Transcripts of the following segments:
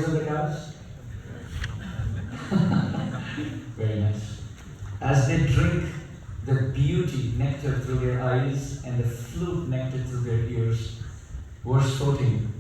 stories of the cows? Very nice. As they drink the beauty nectar through their eyes and the flute nectar through their ears. Verse 14.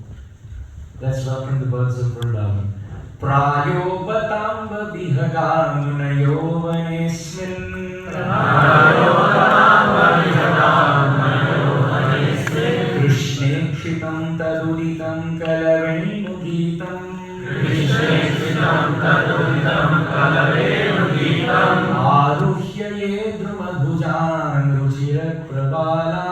Let's welcome the birds of Vrindavan. Prayopatamba vihagamuna yovanesmin. Prayopatamba vihagamuna yovanesmin. Krishne kshitam taduditam kalavenugitam. Krishne kshitam taduditam kalavenugitam. Aruhya yedrumadhujan ruchirat prabala.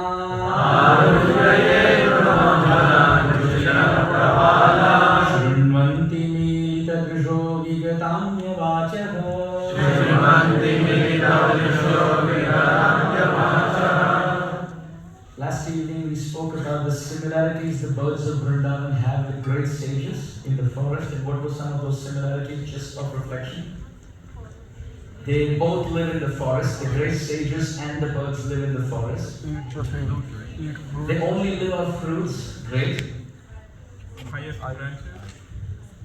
Aruhya yedrumadhujan ruchirat prabala. Shrinvanti milita drisho vigatamya vachaha. Shrinvanti milita drisho vigatamya vachaha. Last evening we spoke about the similarities the birds of Vrindavan have with great sages in the forest, and what were some of those similarities, just of reflection? They both live in the forest, the great sages and the birds live in the forest. They only live on fruits, great.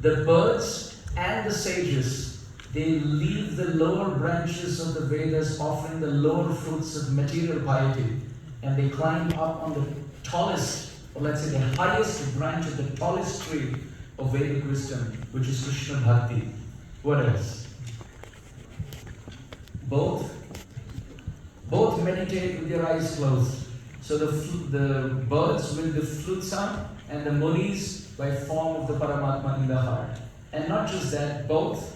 The birds and the sages, they leave the lower branches of the Vedas offering the lower fruits of material piety, and they climb up on the tallest, or let's say the highest branch of the tallest tree of Vedic wisdom, which is Krishna Bhakti. What else? Both meditate with their eyes closed. So the birds with the flute sound and the munis by form of the Paramatma in the heart. And not just that, both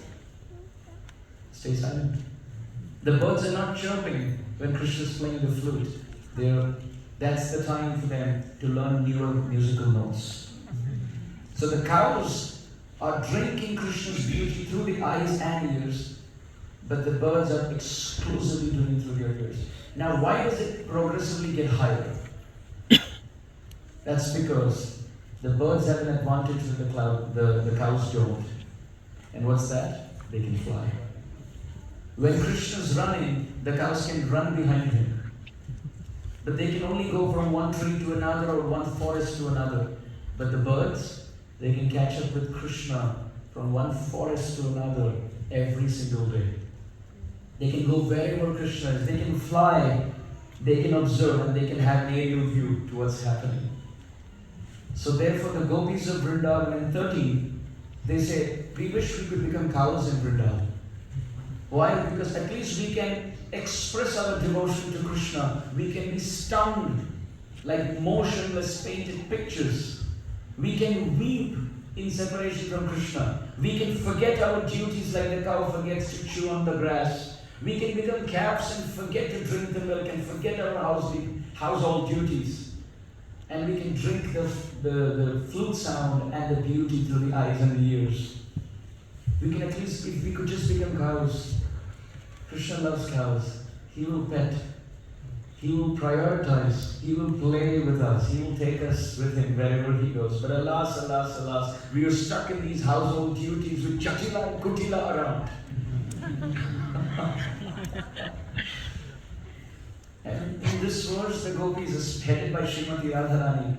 stay silent. The birds are not chirping when Krishna is playing the flute. That's the time for them to learn newer musical notes. So the cows are drinking Krishna's beauty through the eyes and ears, but the birds are exclusively doing through their ears. Now, why does it progressively get higher? That's because the birds have an advantage that the cows don't. And what's that? They can fly. When Krishna's running, the cows can run behind him. But they can only go from one tree to another or one forest to another. But the birds, they can catch up with Krishna from one forest to another every single day. They can go wherever Krishna is. They can fly, they can observe, and they can have an aerial view to what's happening. So therefore the gopis of Vrindavan in 13, they say, we wish we could become cows in Vrindavan. Why? Because at least we can express our devotion to Krishna. We can be stunned like motionless painted pictures. We can weep in separation from Krishna. We can forget our duties like the cow forgets to chew on the grass. We can become calves and forget to drink the milk and forget our household duties. And we can drink the flute sound and the beauty through the eyes and the ears. We can at least, if we could just become cows. Krishna loves cows. He will pet. He will prioritize. He will play with us. He will take us with him wherever he goes. But alas, alas, alas, we are stuck in these household duties with Jatila and Kutila around. And in this verse, the gopis, headed by Srimati Radharani,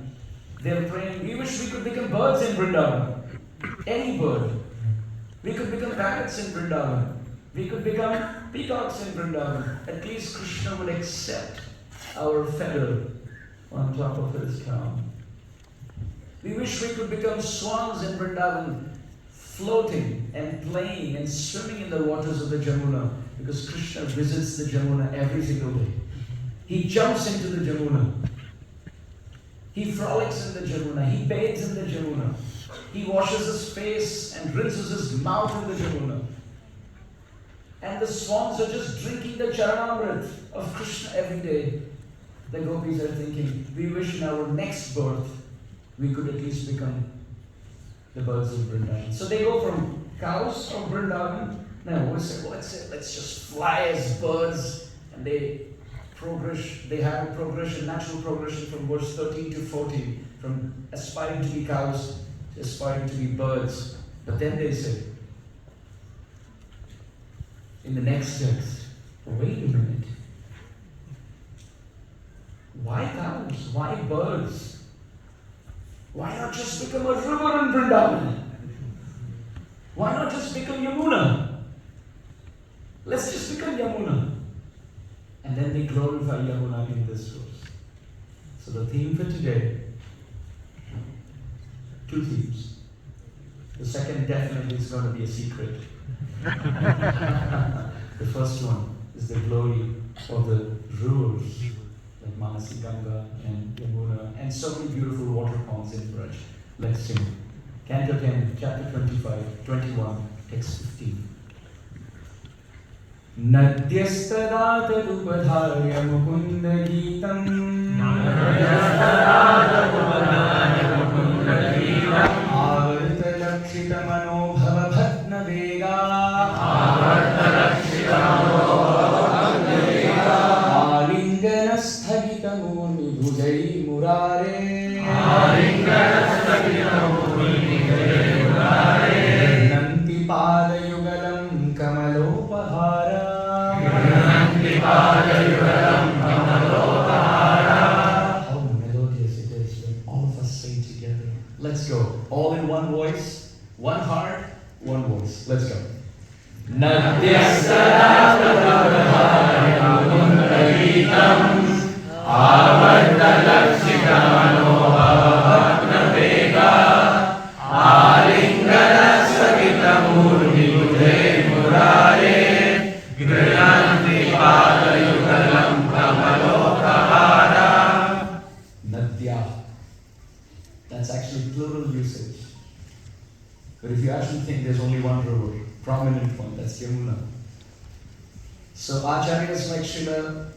they are praying, we wish we could become birds in Vrindavan. Any bird. We could become parrots in Vrindavan. We could become peacocks in Vrindavan. At least Krishna would accept our feather on top of his crown. We wish we could become swans in Vrindavan, floating and playing and swimming in the waters of the Jamuna, because Krishna visits the Jamuna every single day. He jumps into the Jamuna. He frolics in the Jamuna. He bathes in the Jamuna. He washes his face and rinses his mouth in the Jamuna. And the swans are just drinking the Charanamrit of Krishna every day. The gopis are thinking, we wish in our next birth we could at least become the birds of Vrindavan. So they go from cows of Vrindavan. Now let's just fly as birds, and they have a progression, natural progression from verse 13 to 14, from aspiring to be cows to aspiring to be birds. But then they say, in the next text, wait a minute. Why cows? Why birds? Why not just become a river in Vrindavan? Why not just become Yamuna? Let's just become Yamuna. And then they glorify Yamuna in this verse. So the theme for today, two themes. The second definitely is going to be a secret. The first one is the glory of the rivers like Manasi Ganga and Yamuna and so many beautiful water ponds in Braj. Let's sing. Canto 10, chapter 25, 21, text 15. Nadyastadatarupdharya mukunda geetam avartalakshita manobhava bhatna vega alingana sthagita murmi bhujai murare nanti padayugalam kamalopahara. How melodious it is when all of us sing together. Let's go. All in one voice, one heart, one voice. Let's go. Nadyastadatarupdharya mukunda geetam avartalakshita manobhava bhatna vega alingana sthagita murmi bhujai murare grinanti padayugalam kamalopahara. Nadya. That's actually plural usage. But if you actually think there's only one river, prominent one, that's Yamuna. So Acharyas like Srila